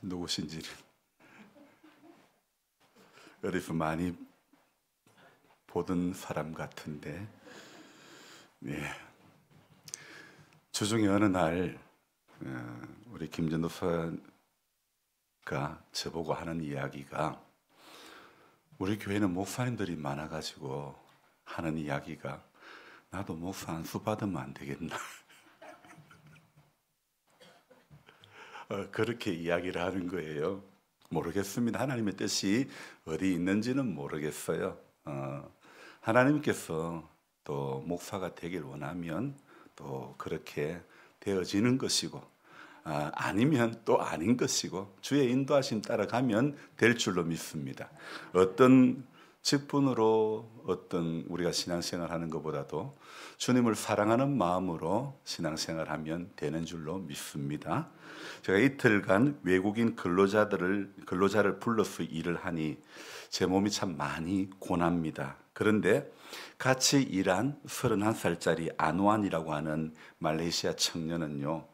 누구신지를 어디서 많이 보던 사람 같은데, 네. 주중에 어느 날 우리 김전도 사가 저보고 하는 이야기가, 우리 교회는 목사님들이 많아가지고 하는 이야기가, 나도 목사 안수 받으면 안 되겠나? 그렇게 이야기를 하는 거예요. 모르겠습니다. 하나님의 뜻이 어디 있는지는 모르겠어요. 하나님께서 또 목사가 되길 원하면 또 그렇게 되어지는 것이고, 아니면 또 아닌 것이고, 주의 인도하심 따라가면 될 줄로 믿습니다. 어떤 직분으로 어떤 우리가 신앙생활 하는 것보다도 주님을 사랑하는 마음으로 신앙생활하면 되는 줄로 믿습니다. 제가 이틀간 외국인 근로자를 불러서 일을 하니 제 몸이 참 많이 고납니다. 그런데 같이 일한 31살짜리 안완이라고 하는 말레이시아 청년은요,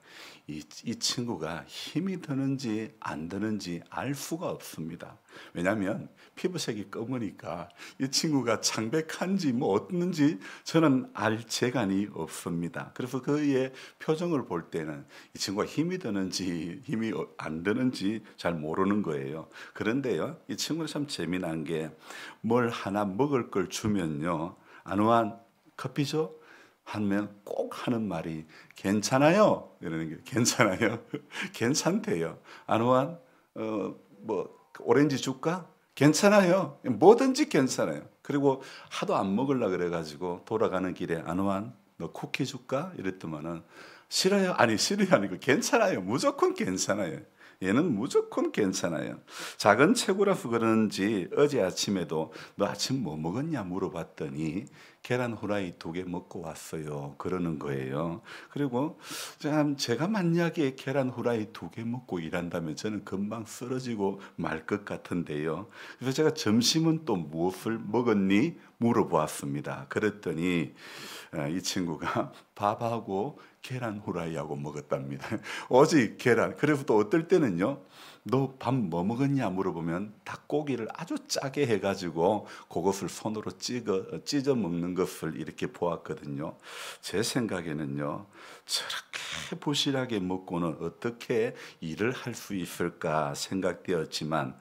이 친구가 힘이 드는지 안 드는지 알 수가 없습니다. 왜냐하면 피부색이 검으니까 이 친구가 창백한지 뭐 어떤지 저는 알 재간이 없습니다. 그래서 그의 표정을 볼 때는 이 친구가 힘이 드는지 힘이 안 드는지 잘 모르는 거예요. 그런데요, 이 친구는 참 재미난 게, 뭘 하나 먹을 걸 주면요, 안완 커피죠? 하면 꼭 하는 말이 괜찮아요. 이러는 게, 괜찮아요. 괜찮대요. 안완 뭐 오렌지 줄까? 괜찮아요. 뭐든지 괜찮아요. 그리고 하도 안 먹으려 그래가지고 돌아가는 길에, 안완 너 쿠키 줄까? 이랬더만은 싫어요. 아니 싫어요 아니고 괜찮아요. 무조건 괜찮아요. 얘는 무조건 괜찮아요. 작은 체구라서 그런지 어제 아침에도 너 아침 뭐 먹었냐 물어봤더니 계란 후라이 2개 먹고 왔어요. 그러는 거예요. 그리고 참 제가 만약에 계란 후라이 2개 먹고 일한다면 저는 금방 쓰러지고 말 것 같은데요. 그래서 제가 점심은 또 무엇을 먹었니 물어보았습니다. 그랬더니 이 친구가 밥하고 계란 후라이하고 먹었답니다. 오직 계란. 그래서 또 어떨 때는요, 너 밥 뭐 먹었냐 물어보면 닭고기를 아주 짜게 해가지고 그것을 손으로 찢어 먹는 것을 이렇게 보았거든요. 제 생각에는요, 저렇게 부실하게 먹고는 어떻게 일을 할 수 있을까 생각되었지만,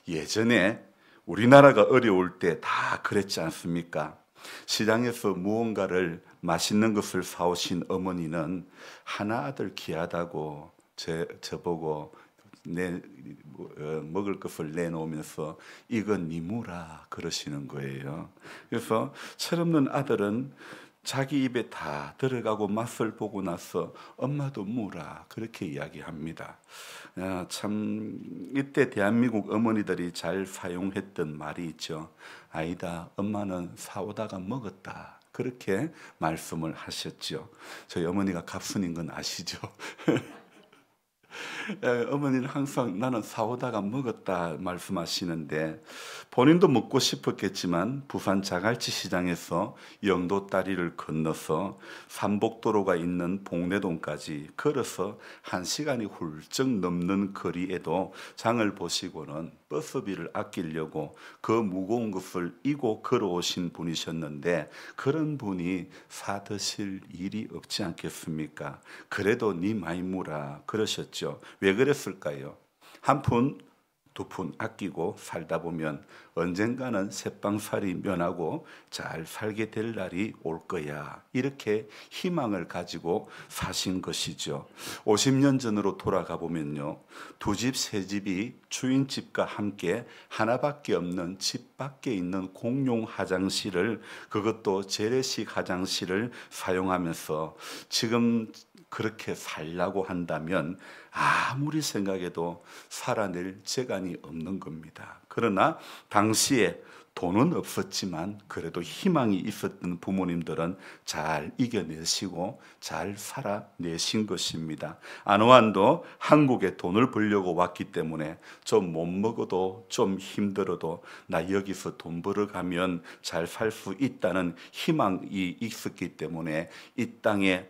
예전에 우리나라가 어려울 때 다 그랬지 않습니까? 시장에서 무언가를 맛있는 것을 사오신 어머니는 하나 아들 귀하다고 저보고 먹을 것을 내놓으면서 이건 네 무라 그러시는 거예요. 그래서 철없는 아들은 자기 입에 다 들어가고 맛을 보고 나서 엄마도 무라 그렇게 이야기합니다. 참 이때 대한민국 어머니들이 잘 사용했던 말이 있죠. 아니다, 엄마는 사오다가 먹었다. 그렇게 말씀을 하셨죠. 저희 어머니가 갑순인 건 아시죠? 어머니는 항상 나는 사오다가 먹었다 말씀하시는데, 본인도 먹고 싶었겠지만 부산 자갈치 시장에서 영도 다리를 건너서 삼복도로가 있는 봉내동까지 걸어서 1시간이 훌쩍 넘는 거리에도 장을 보시고는 버스비를 아끼려고 그 무거운 것을 이고 걸어오신 분이셨는데, 그런 분이 사드실 일이 없지 않겠습니까? 그래도 네 많이 무라 그러셨죠. 왜 그랬을까요? 한 푼, 2푼 아끼고 살다 보면 언젠가는 새빵살이 면하고 잘 살게 될 날이 올 거야. 이렇게 희망을 가지고 사신 것이죠. 50년 전으로 돌아가 보면요, 2집, 3집이 주인집과 함께 하나밖에 없는 집 밖에 있는 공용 화장실을, 그것도 재래식 화장실을 사용하면서 지금 그렇게 살라고 한다면 아무리 생각해도 살아낼 재간이 없는 겁니다. 그러나 당시에 돈은 없었지만 그래도 희망이 있었던 부모님들은 잘 이겨내시고 잘 살아내신 것입니다. 안완도 한국에 돈을 벌려고 왔기 때문에 좀 못 먹어도 좀 힘들어도 나 여기서 돈 벌어가면 잘 살 수 있다는 희망이 있었기 때문에 이 땅에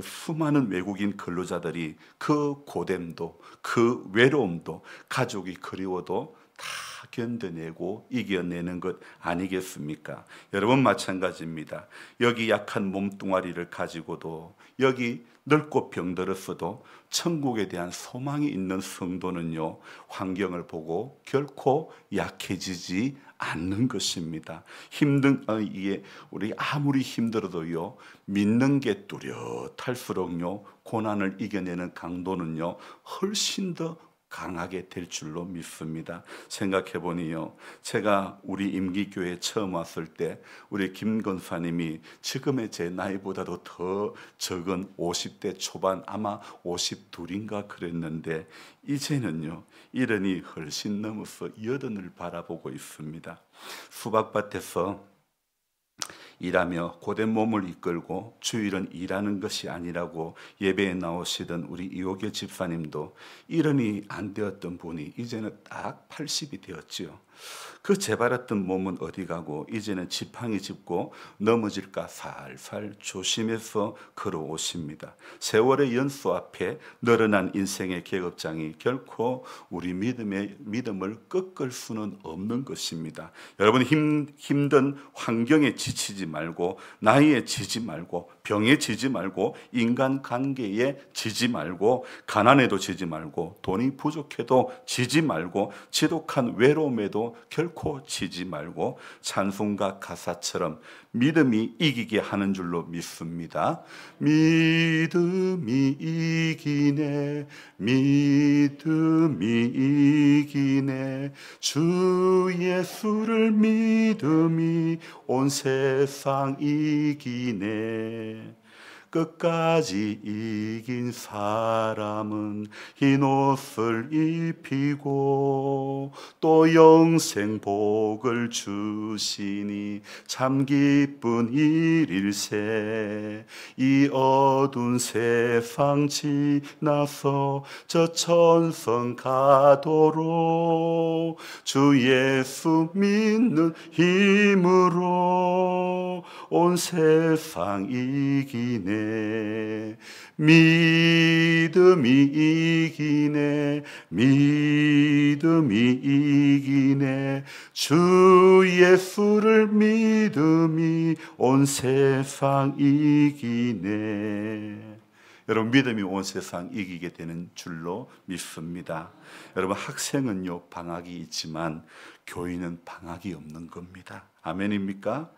수많은 외국인 근로자들이 그 고됨도 그 외로움도 가족이 그리워도 다 견뎌내고 이겨내는 것 아니겠습니까? 여러분 마찬가지입니다. 여기 약한 몸뚱아리를 가지고도 여기 늙고 병들었어도 천국에 대한 소망이 있는 성도는요, 환경을 보고 결코 약해지지 않는 것입니다. 이게 우리 아무리 힘들어도요, 믿는 게 뚜렷할수록요, 고난을 이겨내는 강도는요, 훨씬 더 강하게 될 줄로 믿습니다. 생각해 보니요, 제가 우리 임기교회 처음 왔을 때 우리 김 권사님이 지금의 제 나이보다도 더 적은 50대 초반, 아마 52인가 그랬는데 이제는요, 이른이 훨씬 넘어서 80을 바라보고 있습니다. 수박밭에서 일하며 고된 몸을 이끌고 주일은 일하는 것이 아니라고 예배에 나오시던 우리 이호교 집사님도 일흔이 안 되었던 분이 이제는 딱 80이 되었지요. 그 재발했던 몸은 어디 가고 이제는 지팡이 짚고 넘어질까 살살 조심해서 걸어오십니다. 세월의 연수 앞에 늘어난 인생의 계급장이 결코 우리 믿음을 꺾을 수는 없는 것입니다. 여러분 힘든 환경에 지치지 말고 나이에 지지 말고 병에 지지 말고 인간관계에 지지 말고 가난에도 지지 말고 돈이 부족해도 지지 말고 지독한 외로움에도 결코 지지 말고 찬송가 가사처럼 믿음이 이기게 하는 줄로 믿습니다. 믿음이 이기네, 믿음이 이기네, 주 예수를 믿음이 온 세상 이기네. 끝까지 이긴 사람은 흰 옷을 입히고 또 영생 복을 주시니 참 기쁜 일일세. 이 어두운 세상 지나서 저 천성 가도록 주 예수 믿는 힘으로 온 세상 이기네. 믿음이 이기네, 믿음이 이기네, 주 예수를 믿음이 온 세상 이기네. 여러분 믿음이 온 세상 이기게 되는 줄로 믿습니다. 여러분 학생은요 방학이 있지만 교인은 방학이 없는 겁니다. 아멘입니까?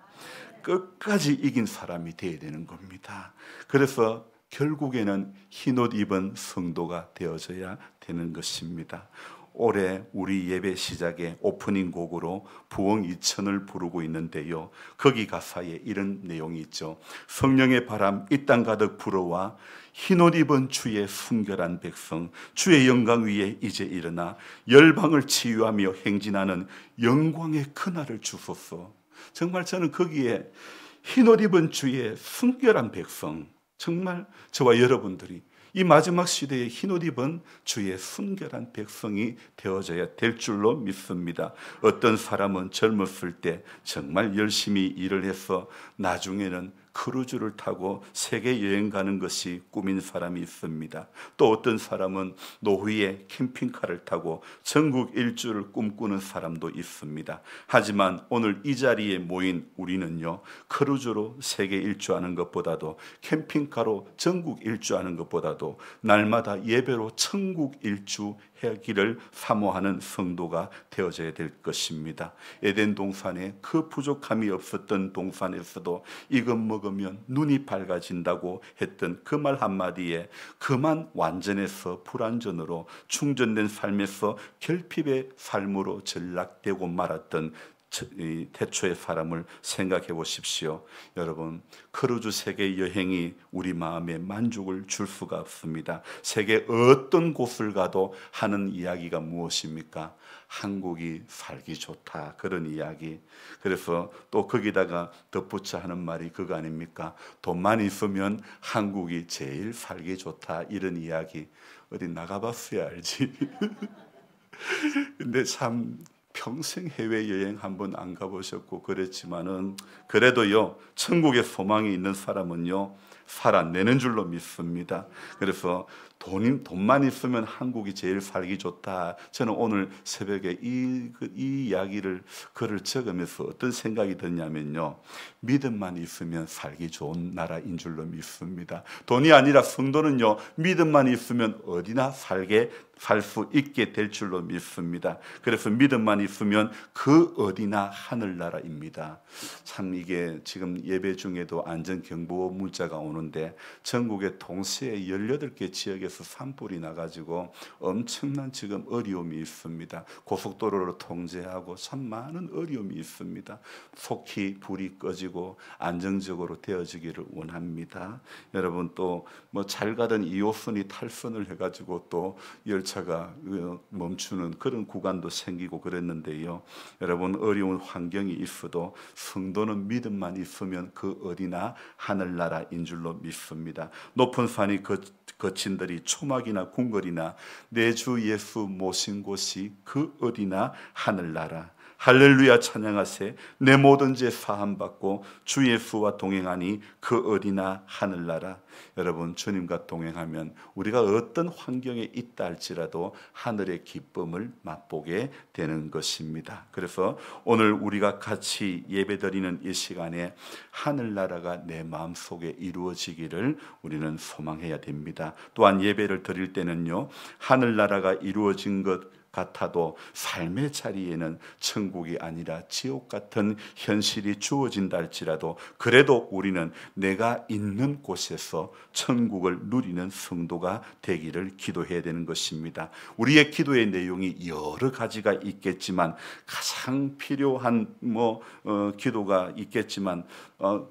끝까지 이긴 사람이 되어야 되는 겁니다. 그래서 결국에는 흰옷 입은 성도가 되어져야 되는 것입니다. 올해 우리 예배 시작에 오프닝 곡으로 부흥 2000을 부르고 있는데요, 거기 가사에 이런 내용이 있죠. 성령의 바람 이 땅 가득 불어와 흰옷 입은 주의 순결한 백성, 주의 영광 위에 이제 일어나 열방을 치유하며 행진하는 영광의 그날을 주소서. 정말 저는 거기에 흰옷 입은 주의 순결한 백성, 정말 저와 여러분들이 이 마지막 시대에 흰옷 입은 주의 순결한 백성이 되어져야 될 줄로 믿습니다. 어떤 사람은 젊었을 때 정말 열심히 일을 해서 나중에는 크루즈를 타고 세계 여행 가는 것이 꿈인 사람이 있습니다. 또 어떤 사람은 노후에 캠핑카를 타고 전국 일주를 꿈꾸는 사람도 있습니다. 하지만 오늘 이 자리에 모인 우리는요, 크루즈로 세계 일주하는 것보다도 캠핑카로 전국 일주하는 것보다도 날마다 예배로 천국 일주 하기를 사모하는 성도가 되어져야 될 것입니다. 에덴 동산에 그 부족함이 없었던 동산에서도 이것 먹으면 눈이 밝아진다고 했던 그 말 한마디에 그만 완전해서 불완전으로 충전된 삶에서 결핍의 삶으로 전락되고 말았던 태초의 사람을 생각해 보십시오. 여러분, 크루즈 세계 여행이 우리 마음에 만족을 줄 수가 없습니다. 세계 어떤 곳을 가도 하는 이야기가 무엇입니까? 한국이 살기 좋다, 그런 이야기. 그래서 또 거기다가 덧붙여 하는 말이 그거 아닙니까? 돈만 있으면 한국이 제일 살기 좋다, 이런 이야기. 어디 나가봤어야 알지. 근데 참 평생 해외여행 한번 안 가보셨고 그랬지만은 그래도요, 천국에 소망이 있는 사람은요 살아내는 줄로 믿습니다. 그래서 돈만 있으면 한국이 제일 살기 좋다. 저는 오늘 새벽에 이 이야기를 글을 적으면서 어떤 생각이 드냐면요, 믿음만 있으면 살기 좋은 나라인 줄로 믿습니다. 돈이 아니라 성도는요, 믿음만 있으면 어디나 살 수 있게 될 줄로 믿습니다. 그래서 믿음만 있으면 그 어디나 하늘나라입니다. 참 이게 지금 예배 중에도 안전경보 문자가 오는데 전국에 동시에 18개 지역에서 산불이 나가지고 엄청난 지금 어려움이 있습니다. 고속도로를 통제하고 참 많은 어려움이 있습니다. 속히 불이 꺼지고 안정적으로 되어지기를 원합니다. 여러분 또 뭐 잘 가던 2호선이 탈선을 해가지고 또 열차가 멈추는 그런 구간도 생기고 그랬는데요. 여러분 어려운 환경이 있어도 성도는 믿음만 있으면 그 어디나 하늘나라인 줄로 믿습니다. 높은 산이 거친들이 초막이나 궁궐이나 내 주 예수 모신 곳이 그 어디나 하늘나라. 할렐루야 찬양하세. 내 모든 죄 사함받고 주 예수와 동행하니 그 어디나 하늘나라. 여러분 주님과 동행하면 우리가 어떤 환경에 있다 할지라도 하늘의 기쁨을 맛보게 되는 것입니다. 그래서 오늘 우리가 같이 예배드리는 이 시간에 하늘나라가 내 마음속에 이루어지기를 우리는 소망해야 됩니다. 또한 예배를 드릴 때는요, 하늘나라가 이루어진 것 같아도 삶의 자리에는 천국이 아니라 지옥 같은 현실이 주어진다 할지라도 그래도 우리는 내가 있는 곳에서 천국을 누리는 성도가 되기를 기도해야 되는 것입니다. 우리의 기도의 내용이 여러 가지가 있겠지만 가장 필요한 기도가 있겠지만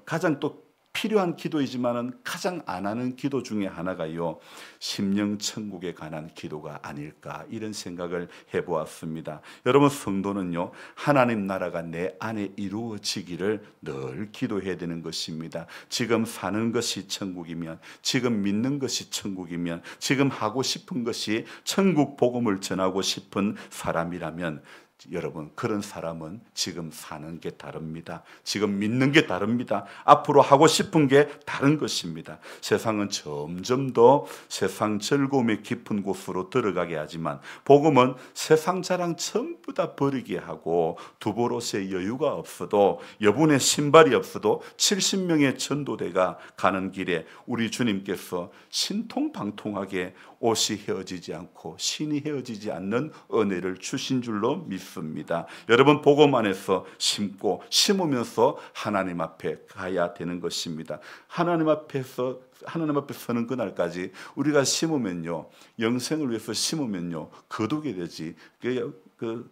가장 또 필요한 기도이지만은 가장 안 하는 기도 중에 하나가요, 심령 천국에 관한 기도가 아닐까, 이런 생각을 해보았습니다. 여러분 성도는요, 하나님 나라가 내 안에 이루어지기를 늘 기도해야 되는 것입니다. 지금 사는 것이 천국이면, 지금 믿는 것이 천국이면, 지금 하고 싶은 것이 천국 복음을 전하고 싶은 사람이라면 여러분 그런 사람은 지금 사는 게 다릅니다. 지금 믿는 게 다릅니다. 앞으로 하고 싶은 게 다른 것입니다. 세상은 점점 더 세상 즐거움의 깊은 곳으로 들어가게 하지만 복음은 세상 자랑 전부 다 버리게 하고 두보로스의 여유가 없어도, 여분의 신발이 없어도 70명의 전도대가 가는 길에 우리 주님께서 신통방통하게 옷이 헤어지지 않고 신이 헤어지지 않는 은혜를 주신 줄로 믿습니다. 여러분 복음 안에서 심고 심으면서 하나님 앞에 가야 되는 것입니다. 하나님 앞에 서는 그날까지 우리가 심으면요, 영생을 위해서 심으면요 거두게 되지,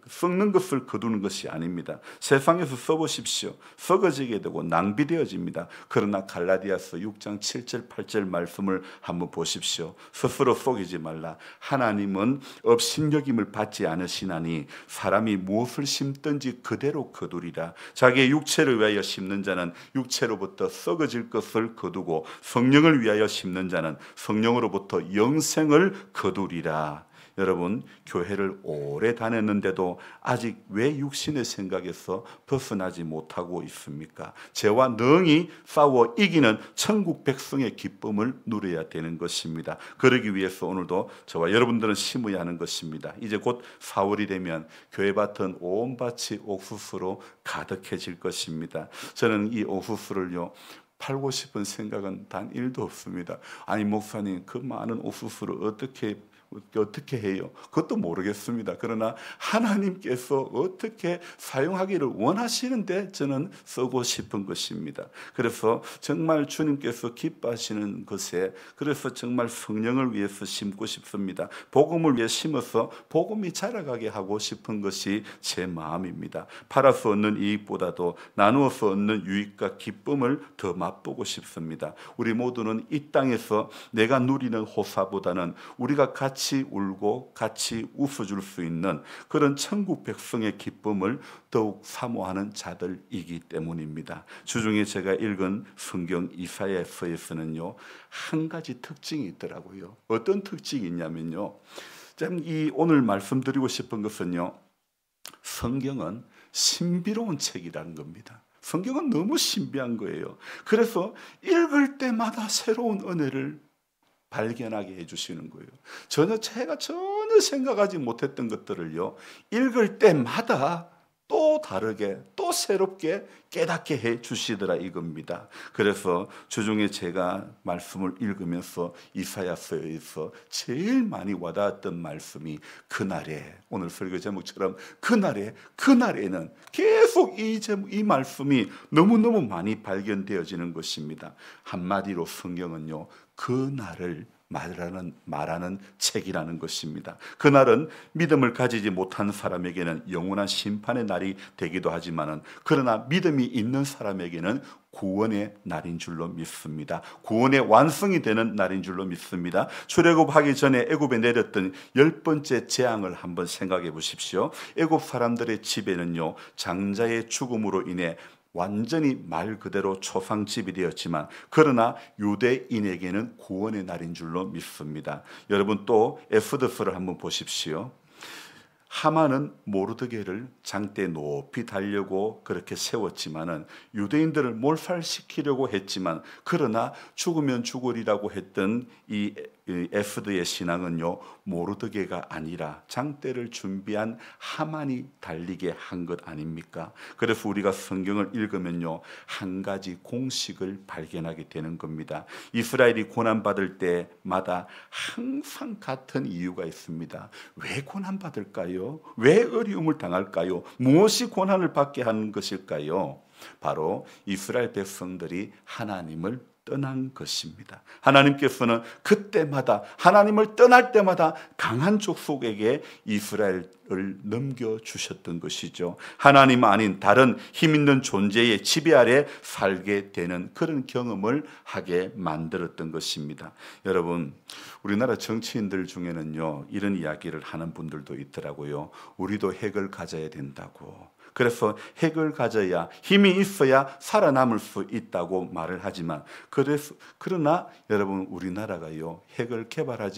썩는 것을 거두는 것이 아닙니다. 세상에서 써보십시오. 썩어지게 되고 낭비되어집니다. 그러나 갈라디아서 6장 7절 8절 말씀을 한번 보십시오. 스스로 속이지 말라. 하나님은 업신여김을 받지 않으시나니 사람이 무엇을 심든지 그대로 거두리라. 자기의 육체를 위하여 심는 자는 육체로부터 썩어질 것을 거두고 성령을 위하여 심는 자는 성령으로부터 영생을 거두리라. 여러분 교회를 오래 다녔는데도 아직 왜 육신의 생각에서 벗어나지 못하고 있습니까? 죄와 능히 싸워 이기는 천국 백성의 기쁨을 누려야 되는 것입니다. 그러기 위해서 오늘도 저와 여러분들은 심어야 하는 것입니다. 이제 곧 4월이 되면 교회밭은 온 밭이 옥수수로 가득해질 것입니다. 저는 이 옥수수를요 팔고 싶은 생각은 단 1도 없습니다. 아니 목사님 그 많은 옥수수를 어떻게 해요? 그것도 모르겠습니다. 그러나 하나님께서 어떻게 사용하기를 원하시는데 저는 쓰고 싶은 것입니다. 그래서 정말 주님께서 기뻐하시는 것에, 그래서 정말 성령을 위해서 심고 싶습니다. 복음을 위해 심어서 복음이 자라가게 하고 싶은 것이 제 마음입니다. 팔아서 얻는 이익보다도 나누어서 얻는 유익과 기쁨을 더 맛보고 싶습니다. 우리 모두는 이 땅에서 내가 누리는 호사보다는 우리가 같이 울고 같이 웃어줄 수 있는 그런 천국 백성의 기쁨을 더욱 사모하는 자들이기 때문입니다. 주중에 제가 읽은 성경 이사야서에서는요 한 가지 특징이 있더라고요. 어떤 특징이 있냐면요, 참 이 오늘 말씀드리고 싶은 것은요, 성경은 신비로운 책이라는 겁니다. 성경은 너무 신비한 거예요. 그래서 읽을 때마다 새로운 은혜를 발견하게 해주시는 거예요. 제가 전혀 생각하지 못했던 것들을요, 읽을 때마다 또 다르게, 또 새롭게 깨닫게 해 주시더라 이겁니다. 그래서 주중에 제가 말씀을 읽으면서 이사야서에서 제일 많이 와닿았던 말씀이 그날에, 오늘 설교 제목처럼 그날에는 계속 이 말씀이 너무너무 많이 발견되어지는 것입니다. 한마디로 성경은요, 그날을 말하는 책이라는 것입니다. 그날은 믿음을 가지지 못한 사람에게는 영원한 심판의 날이 되기도 하지만은, 그러나 믿음이 있는 사람에게는 구원의 날인 줄로 믿습니다. 구원의 완성이 되는 날인 줄로 믿습니다. 출애굽하기 전에 애굽에 내렸던 10번째 재앙을 한번 생각해 보십시오. 애굽 사람들의 집에는요, 장자의 죽음으로 인해 완전히 말 그대로 초상집이 되었지만, 그러나 유대인에게는 구원의 날인 줄로 믿습니다. 여러분, 또 에스더서를 한번 보십시오. 하만은 모르드게를 장대 높이 달려고 그렇게 세웠지만은, 유대인들을 몰살시키려고 했지만, 그러나 죽으면 죽으리라고 했던 이 에스더의 신앙은요, 모르드게가 아니라 장대를 준비한 하만이 달리게 한 것 아닙니까? 그래서 우리가 성경을 읽으면요, 한 가지 공식을 발견하게 되는 겁니다. 이스라엘이 고난받을 때마다 항상 같은 이유가 있습니다. 왜 고난받을까요? 왜 어려움을 당할까요? 무엇이 고난을 받게 하는 것일까요? 바로 이스라엘 백성들이 하나님을 떠난 것입니다. 하나님께서는 그때마다, 하나님을 떠날 때마다 강한 족속에게 이스라엘을 넘겨주셨던 것이죠. 하나님 아닌 다른 힘 있는 존재의 지배 아래 살게 되는 그런 경험을 하게 만들었던 것입니다. 여러분, 우리나라 정치인들 중에는요, 이런 이야기를 하는 분들도 있더라고요. 우리도 핵을 가져야 된다고. 그래서 핵을 가져야, 힘이 있어야 살아남을 수 있다고 말을 하지만, 그러나 여러분, 우리나라가요, 핵을 개발할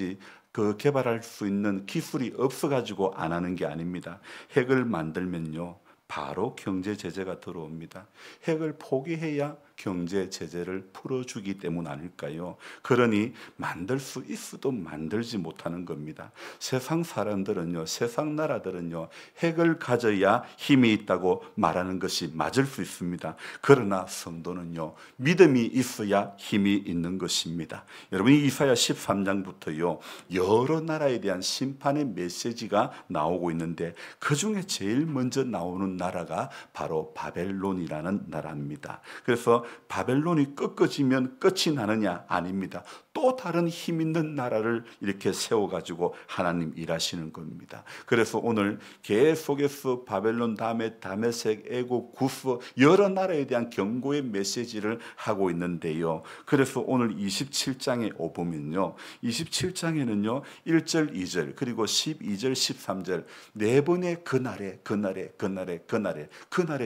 수 있는 기술이 없어가지고 안 하는 게 아닙니다. 핵을 만들면요, 바로 경제 제재가 들어옵니다. 핵을 포기해야 경제 제재를 풀어주기 때문 아닐까요? 그러니 만들 수 있어도 만들지 못하는 겁니다. 세상 사람들은요, 세상 나라들은요, 핵을 가져야 힘이 있다고 말하는 것이 맞을 수 있습니다. 그러나 성도는요, 믿음이 있어야 힘이 있는 것입니다. 여러분, 이사야 13장부터요, 여러 나라에 대한 심판의 메시지가 나오고 있는데, 그 중에 제일 먼저 나오는 나라가 바로 바벨론이라는 나라입니다. 그래서 바벨론이 꺾어지면 끝이 나느냐? 아닙니다. 또 다른 힘 있는 나라를 이렇게 세워가지고 하나님 일하시는 겁니다. 그래서 오늘 계속해서 바벨론 다음에 다메섹, 애국, 구스 여러 나라에 대한 경고의 메시지를 하고 있는데요. 그래서 오늘 27장에 오보면요, 27장에는요 1절, 2절 그리고 12절, 13절 네 번의 그날에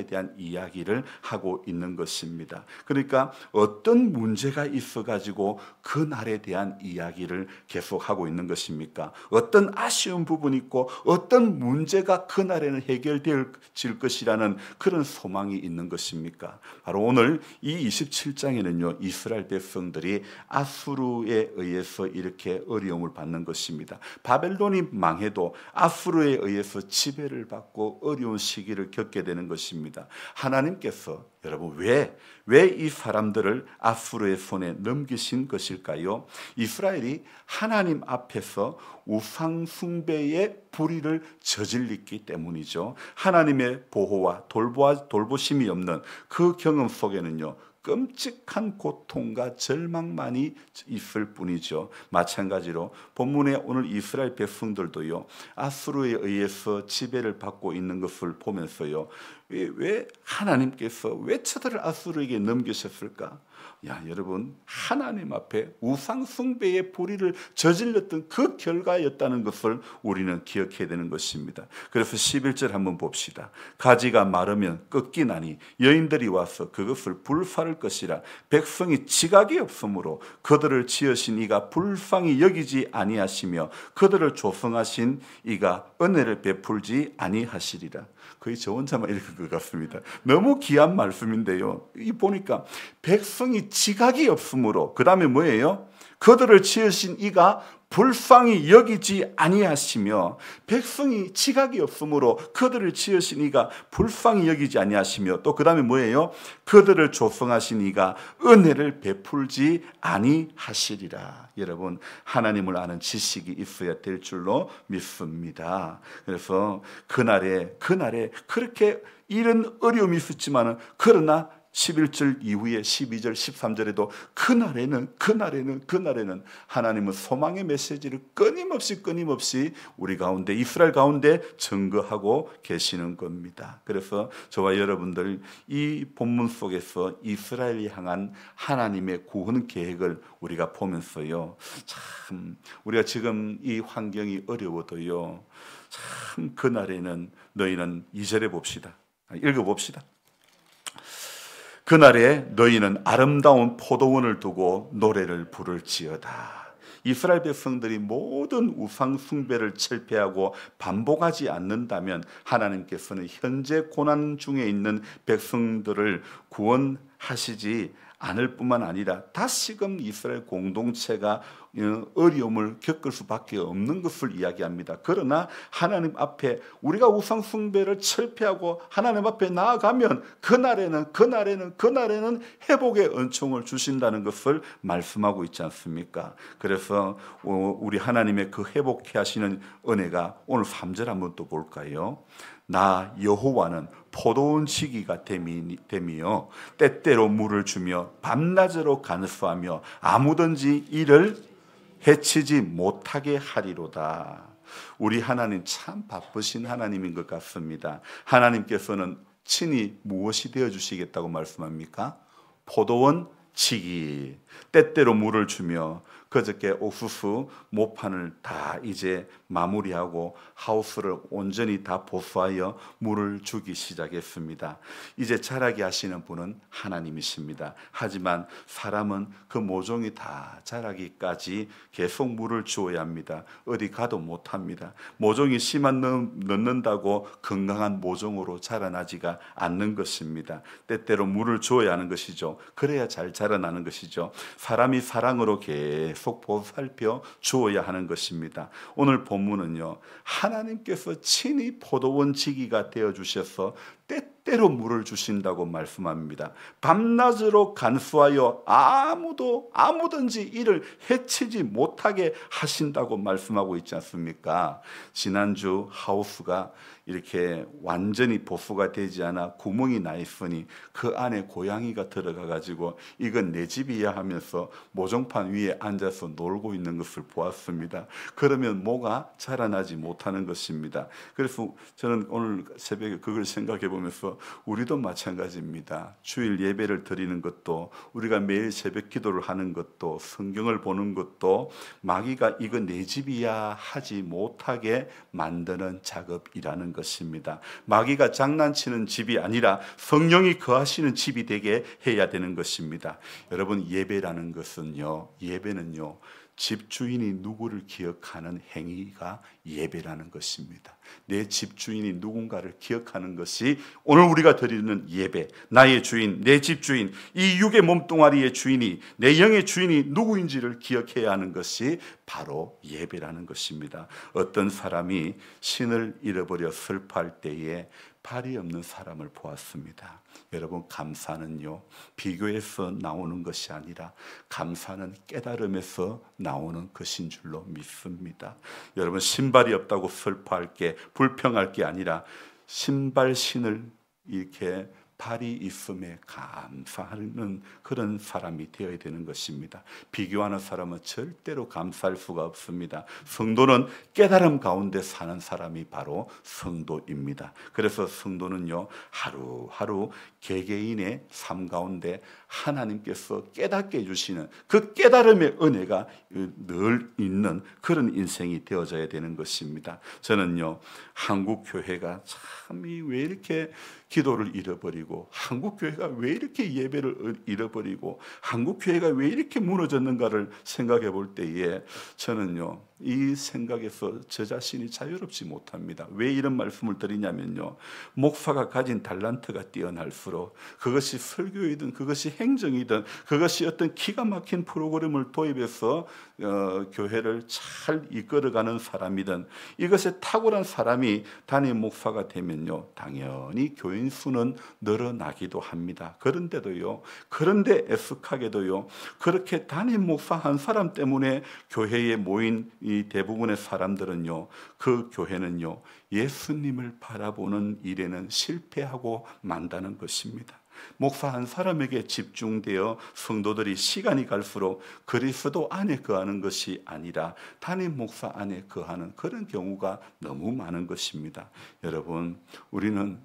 대한 이야기를 하고 있는 것입니다. 그러니까 어떤 문제가 있어가지고 그날에 대한 이야기를 계속하고 있는 것입니까? 어떤 아쉬운 부분이 있고 어떤 문제가 그날에는 해결될 것이라는 그런 소망이 있는 것입니까? 바로 오늘 이 27장에는요 이스라엘 백성들이 아수르에 의해서 이렇게 어려움을 받는 것입니다. 바벨론이 망해도 아수르에 의해서 지배를 받고 어려운 시기를 겪게 되는 것입니다. 하나님께서 여러분 왜 이 사람들을 아수르의 손에 넘기신 것일까요? 이스라엘이 하나님 앞에서 우상 숭배의 불의를 저질렀기 때문이죠. 하나님의 보호와 돌보심이 없는 그 경험 속에는요 끔찍한 고통과 절망만이 있을 뿐이죠. 마찬가지로 본문에 오늘 이스라엘 백성들도요 아수르에 의해서 지배를 받고 있는 것을 보면서요 왜 하나님께서 왜 저들을 아수르에게 넘기셨을까? 야, 여러분, 하나님 앞에 우상 숭배의 불의를 저질렀던 그 결과였다는 것을 우리는 기억해야 되는 것입니다. 그래서 11절 한번 봅시다. 가지가 마르면 꺾이나니 여인들이 와서 그것을 불사를 것이라. 백성이 지각이 없으므로 그들을 지으신 이가 불쌍히 여기지 아니하시며 그들을 조성하신 이가 은혜를 베풀지 아니하시리라. 거의 저 혼자만 읽은 것 같습니다. 너무 귀한 말씀인데요. 이 보니까 백성이 지각이 없으므로, 그 다음에 뭐예요? 그들을 지으신 이가 불쌍히 여기지 아니하시며, 백성이 지각이 없으므로 그들을 지으신 이가 불쌍히 여기지 아니하시며, 또 그 다음에 뭐예요? 그들을 조성하신 이가 은혜를 베풀지 아니하시리라. 여러분, 하나님을 아는 지식이 있어야 될 줄로 믿습니다. 그래서 그날에 그렇게 이런 어려움이 있었지만은, 그러나 11절 이후에 12절 13절에도 그날에는 하나님은 소망의 메시지를 끊임없이 우리 가운데, 이스라엘 가운데 증거하고 계시는 겁니다. 그래서 저와 여러분들 이 본문 속에서 이스라엘을 향한 하나님의 구원 계획을 우리가 보면서요, 참 우리가 지금 이 환경이 어려워도요, 참 그날에는 너희는 2절에 봅시다. 읽어봅시다. 그날에 너희는 아름다운 포도원을 두고 노래를 부를지어다. 이스라엘 백성들이 모든 우상 숭배를 철폐하고 반복하지 않는다면 하나님께서는 현재 고난 중에 있는 백성들을 구원하시지 않을 뿐만 아니라 다시금 이스라엘 공동체가 어려움을 겪을 수밖에 없는 것을 이야기합니다. 그러나 하나님 앞에 우리가 우상 숭배를 철폐하고 하나님 앞에 나아가면 그날에는 회복의 은총을 주신다는 것을 말씀하고 있지 않습니까? 그래서 우리 하나님의 그 회복해 하시는 은혜가 오늘 3절 한번 또 볼까요? 나 여호와는 포도원 시기가 됨이요 때때로 물을 주며 밤낮으로 간수하며 아무든지 이를 해치지 못하게 하리로다. 우리 하나님 참 바쁘신 하나님인 것 같습니다. 하나님께서는 친히 무엇이 되어주시겠다고 말씀합니까? 포도원 치기, 때때로 물을 주며, 그저께 옥수수 모판을 다 이제 마무리하고 하우스를 온전히 다 보수하여 물을 주기 시작했습니다. 이제 자라게 하시는 분은 하나님이십니다. 하지만 사람은 그 모종이 다 자라기까지 계속 물을 주어야 합니다. 어디 가도 못합니다. 모종이 씨만 넣는다고 건강한 모종으로 자라나지가 않는 것입니다. 때때로 물을 주어야 하는 것이죠. 그래야 잘 자라나는 것이죠. 사람이 사랑으로 계속 보살펴 주어야 하는 것입니다. 오늘 본문은요, 하나님께서 친히 포도원 지기가 되어 주셔서 때때로 물을 주신다고 말씀합니다. 밤낮으로 간수하여 아무든지 이를 해치지 못하게 하신다고 말씀하고 있지 않습니까? 지난주 하우스가 이렇게 완전히 보수가 되지 않아 구멍이 나 있으니 그 안에 고양이가 들어가 가지고 이건 내 집이야 하면서 모종판 위에 앉아서 놀고 있는 것을 보았습니다. 그러면 뭐가 자라나지 못하는 것입니다. 그래서 저는 오늘 새벽에 그걸 생각해 보면서 우리도 마찬가지입니다. 주일 예배를 드리는 것도, 우리가 매일 새벽 기도를 하는 것도, 성경을 보는 것도 마귀가 이거 내 집이야 하지 못하게 만드는 작업이라는 것입니다. 마귀가 장난치는 집이 아니라 성령이 거하시는 집이 되게 해야 되는 것입니다. 여러분, 예배라는 것은요, 예배는요, 집주인이 누구를 기억하는 행위가 예배라는 것입니다. 내 집주인이 누군가를 기억하는 것이 오늘 우리가 드리는 예배, 나의 주인, 내 집주인, 이 육의 몸뚱아리의 주인이, 내 영의 주인이 누구인지를 기억해야 하는 것이 바로 예배라는 것입니다. 어떤 사람이 신을 잃어버려 슬퍼할 때에 발이 없는 사람을 보았습니다. 여러분, 감사는요, 비교에서 나오는 것이 아니라 감사는 깨달음에서 나오는 것인 줄로 믿습니다. 여러분, 신발이 없다고 슬퍼할 게, 불평할 게 아니라 신을 이렇게 발이 있음에 감사하는 그런 사람이 되어야 되는 것입니다. 비교하는 사람은 절대로 감사할 수가 없습니다. 성도는 깨달음 가운데 사는 사람이 바로 성도입니다. 그래서 성도는요, 하루하루 개개인의 삶 가운데 하나님께서 깨닫게 해주시는 그 깨달음의 은혜가 늘 있는 그런 인생이 되어져야 되는 것입니다. 저는요, 한국 교회가 참이 왜 이렇게 기도를 잃어버리고, 한국 교회가 왜 이렇게 예배를 잃어버리고, 한국 교회가 왜 이렇게 무너졌는가를 생각해 볼 때에 저는요, 이 생각에서 저 자신이 자유롭지 못합니다. 왜 이런 말씀을 드리냐면요, 목사가 가진 달란트가 뛰어날수록 그것이 설교이든 그것이 행정이든 그것이 어떤 기가 막힌 프로그램을 도입해서 교회를 잘 이끌어가는 사람이든, 이것에 탁월한 사람이 담임 목사가 되면요, 당연히 교인 수는 늘어나기도 합니다. 그런데 애석하게도요, 그렇게 담임 목사 한 사람 때문에 교회에 모인 이 대부분의 사람들은요, 그 교회는요, 예수님을 바라보는 일에는 실패하고 만다는 것입니다. 목사 한 사람에게 집중되어 성도들이 시간이 갈수록 그리스도 안에 거하는 것이 아니라 담임 목사 안에 거하는 그런 경우가 너무 많은 것입니다. 여러분,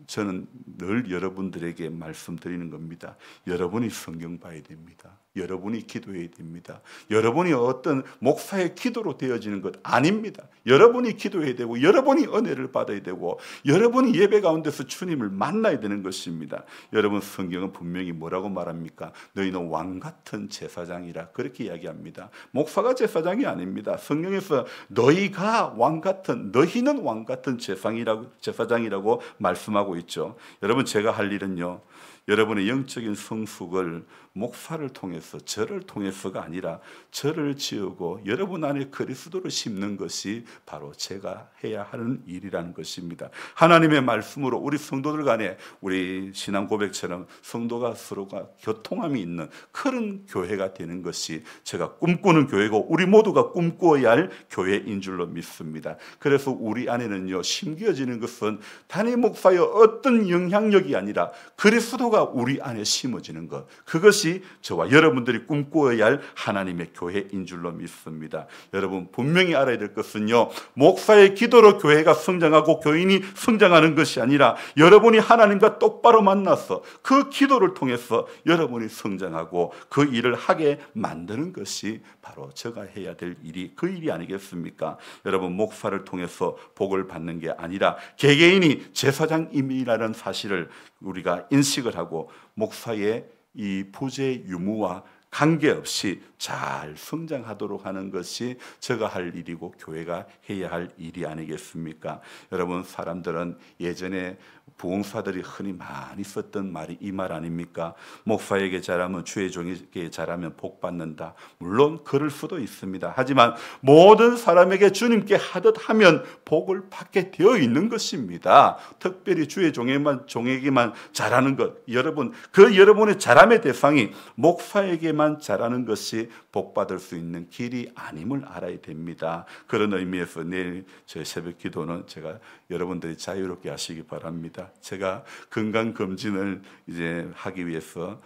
저는 늘 여러분들에게 말씀드리는 겁니다. 여러분이 성경 봐야 됩니다. 여러분이 기도해야 됩니다. 여러분이 어떤 목사의 기도로 되어지는 것 아닙니다. 여러분이 기도해야 되고, 여러분이 은혜를 받아야 되고, 여러분이 예배 가운데서 주님을 만나야 되는 것입니다. 여러분, 성경은 분명히 뭐라고 말합니까? 너희는 왕같은 제사장이라, 그렇게 이야기합니다. 목사가 제사장이 아닙니다. 성경에서 너희는 왕같은 제사장이라고 말씀하고 있죠. 여러분, 제가 할 일은요, 여러분의 영적인 성숙을 목사를 통해서, 저를 통해서가 아니라 저를 지우고 여러분 안에 그리스도를 심는 것이 바로 제가 해야 하는 일이라는 것입니다. 하나님의 말씀으로 우리 성도들 간에, 우리 신앙 고백처럼 성도가 서로가 교통함이 있는 그런 교회가 되는 것이 제가 꿈꾸는 교회고, 우리 모두가 꿈꾸어야 할 교회인 줄로 믿습니다. 그래서 우리 안에는요, 심겨지는 것은 담임 목사의 어떤 영향력이 아니라 그리스도가 우리 안에 심어지는 것, 그것이 저와 여러분들이 꿈꾸어야 할 하나님의 교회인 줄로 믿습니다. 여러분, 분명히 알아야 될 것은요, 목사의 기도로 교회가 성장하고 교인이 성장하는 것이 아니라 여러분이 하나님과 똑바로 만나서 그 기도를 통해서 여러분이 성장하고 그 일을 하게 만드는 것이 바로 제가 해야 될 일이 그 일이 아니겠습니까? 여러분, 목사를 통해서 복을 받는 게 아니라 개개인이 제사장임이라는 사실을 우리가 인식을 하고, 목사의 이 부재 유무와 관계없이 잘 성장하도록 하는 것이 제가 할 일이고 교회가 해야 할 일이 아니겠습니까? 여러분, 사람들은 예전에 부흥사들이 흔히 많이 썼던 말이 이 말 아닙니까? 목사에게 잘하면, 주의 종에게 잘하면 복 받는다. 물론 그럴 수도 있습니다. 하지만 모든 사람에게 주님께 하듯 하면 복을 받게 되어 있는 것입니다. 특별히 주의 종에게만 잘하는 것, 여러분의 잘함의 대상이 목사에게만 잘하는 것이 복 받을 수 있는 길이 아님을 알아야 됩니다. 그런 의미에서 내일 제 새벽 기도는 제가 여러분들이 자유롭게 하시기 바랍니다. 제가 건강검진을 이제 하기 위해서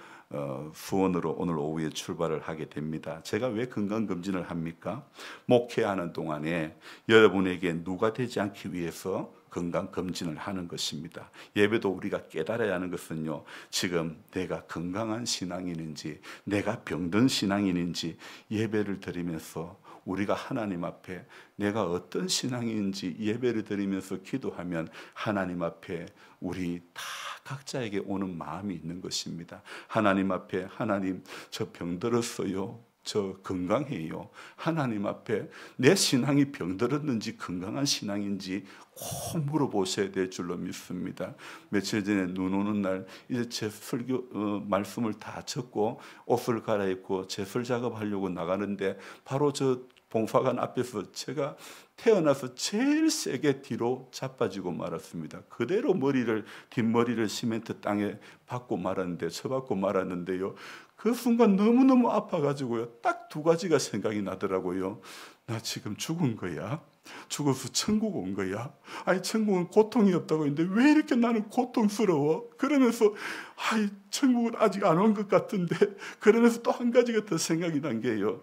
수원으로 오늘 오후에 출발을 하게 됩니다. 제가 왜 건강검진을 합니까? 목회하는 동안에 여러분에게 누가 되지 않기 위해서 건강검진을 하는 것입니다. 예배도 우리가 깨달아야 하는 것은요, 지금 내가 건강한 신앙인인지 내가 병든 신앙인인지 예배를 드리면서 우리가 하나님 앞에 내가 어떤 신앙인지 예배를 드리면서 기도하면 하나님 앞에 우리 다 각자에게 오는 마음이 있는 것입니다. 하나님 앞에, 하나님, 저 병들었어요, 저 건강해요. 하나님 앞에 내 신앙이 병들었는지 건강한 신앙인지 꼭 물어보셔야 될 줄로 믿습니다. 며칠 전에 눈 오는 날 이제 제 설교 말씀을 다 적고 옷을 갈아입고 제설 작업하려고 나가는데 바로 저 봉사관 앞에서 제가 태어나서 제일 세게 뒤로 자빠지고 말았습니다. 그대로 뒷머리를 시멘트 땅에 박고 말았는데, 쳐박고 말았는데요, 그 순간 너무너무 아파가지고요, 딱 두 가지가 생각이 나더라고요. 나 지금 죽은 거야? 죽어서 천국 온 거야? 아니, 천국은 고통이 없다고 했는데 왜 이렇게 나는 고통스러워? 그러면서 천국은 아직 안 온 것 같은데, 그러면서 또 한 가지가 더 생각이 난 게요,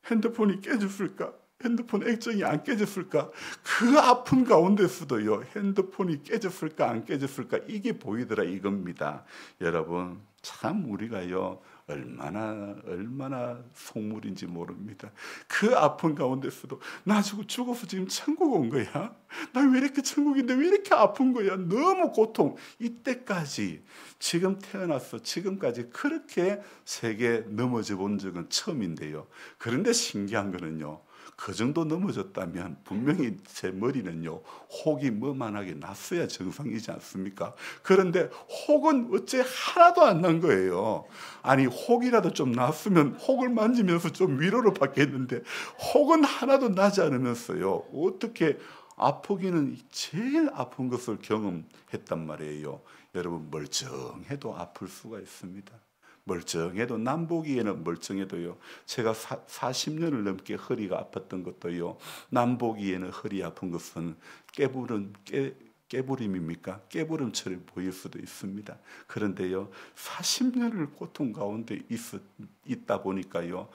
핸드폰이 깨졌을까? 핸드폰 액정이 안 깨졌을까? 그 아픈 가운데서도요, 핸드폰이 깨졌을까 안 깨졌을까, 이게 보이더라, 이겁니다. 여러분, 참 우리가요, 얼마나 속물인지 모릅니다. 그 아픈 가운데서도 나 죽어서 지금 천국 온 거야? 나 왜 이렇게 천국인데 왜 이렇게 아픈 거야? 너무 고통. 이때까지 지금 태어나서 지금까지 그렇게 세게 넘어져 본 적은 처음인데요. 그런데 신기한 거는요, 그 정도 넘어졌다면 분명히 제 머리는요, 혹이 뭐만하게 났어야 정상이지 않습니까? 그런데 혹은 어째 하나도 안 난 거예요. 아니, 혹이라도 좀 났으면 혹을 만지면서 좀 위로를 받겠는데 혹은 하나도 나지 않으면서요, 어떻게 아프기는 제일 아픈 것을 경험했단 말이에요. 여러분, 멀쩡해도 아플 수가 있습니다. 멀쩡해도, 남보기에는 멀쩡해도요, 제가 40년을 넘게 허리가 아팠던 것도요, 남보기에는 허리 아픈 것은 깨부림입니까? 깨부림처럼 보일 수도 있습니다. 그런데요, 40년을 고통 가운데 있다 보니까요,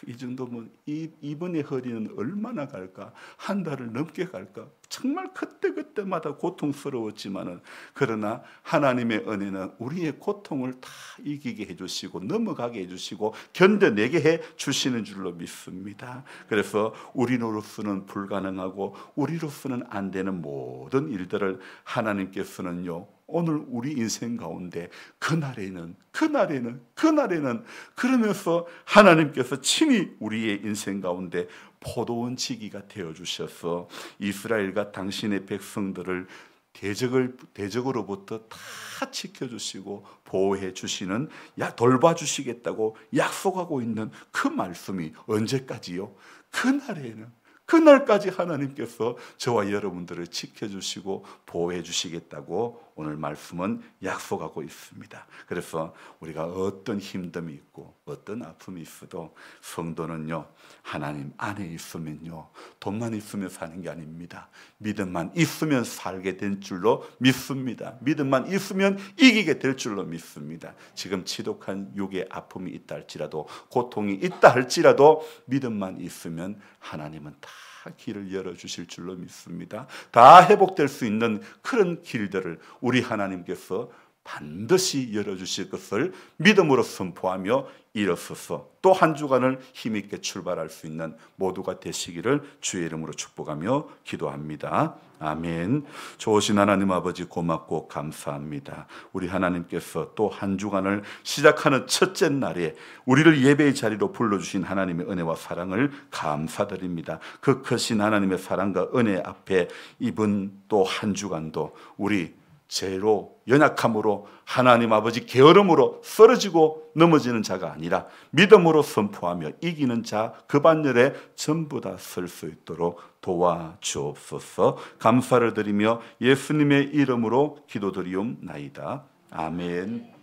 이 정도면 이번에 허리는 얼마나 갈까? 한 달을 넘게 갈까? 정말 그때마다 고통스러웠지만은, 그러나 하나님의 은혜는 우리의 고통을 다 이기게 해주시고 넘어가게 해주시고 견뎌내게 해주시는 줄로 믿습니다. 그래서 우리로서는 불가능하고 우리로서는 안 되는 모든 일들을 하나님께서는요, 오늘 우리 인생 가운데 그날에는 그러면서 하나님께서 친히 우리의 인생 가운데 포도원 지기가 되어주셔서 이스라엘과 당신의 백성들을 대적으로부터 다 지켜주시고 보호해 주시는, 돌봐주시겠다고 약속하고 있는 그 말씀이 언제까지요? 그날까지 하나님께서 저와 여러분들을 지켜주시고 보호해 주시겠다고 오늘 말씀은 약속하고 있습니다. 그래서 우리가 어떤 힘듦이 있고 어떤 아픔이 있어도 성도는요, 하나님 안에 있으면요, 돈만 있으면 사는 게 아닙니다. 믿음만 있으면 살게 된 줄로 믿습니다. 믿음만 있으면 이기게 될 줄로 믿습니다. 지금 지독한 육의 아픔이 있다 할지라도, 고통이 있다 할지라도 믿음만 있으면 하나님은 다 길을 열어주실 줄로 믿습니다. 다 회복될 수 있는 그런 길들을 우리 하나님께서 반드시 열어주실 것을 믿음으로 선포하며 일어서서 또 한 주간을 힘있게 출발할 수 있는 모두가 되시기를 주의 이름으로 축복하며 기도합니다. 아멘. 좋으신 하나님 아버지, 고맙고 감사합니다. 우리 하나님께서 또 한 주간을 시작하는 첫째 날에 우리를 예배의 자리로 불러주신 하나님의 은혜와 사랑을 감사드립니다. 그 크신 하나님의 사랑과 은혜 앞에 이번 또 한 주간도 우리 죄로, 연약함으로, 하나님 아버지 게으름으로 쓰러지고 넘어지는 자가 아니라 믿음으로 선포하며 이기는 자 그 반열에 전부 다 설 수 있도록 도와주옵소서. 감사를 드리며 예수님의 이름으로 기도드리옵나이다. 아멘.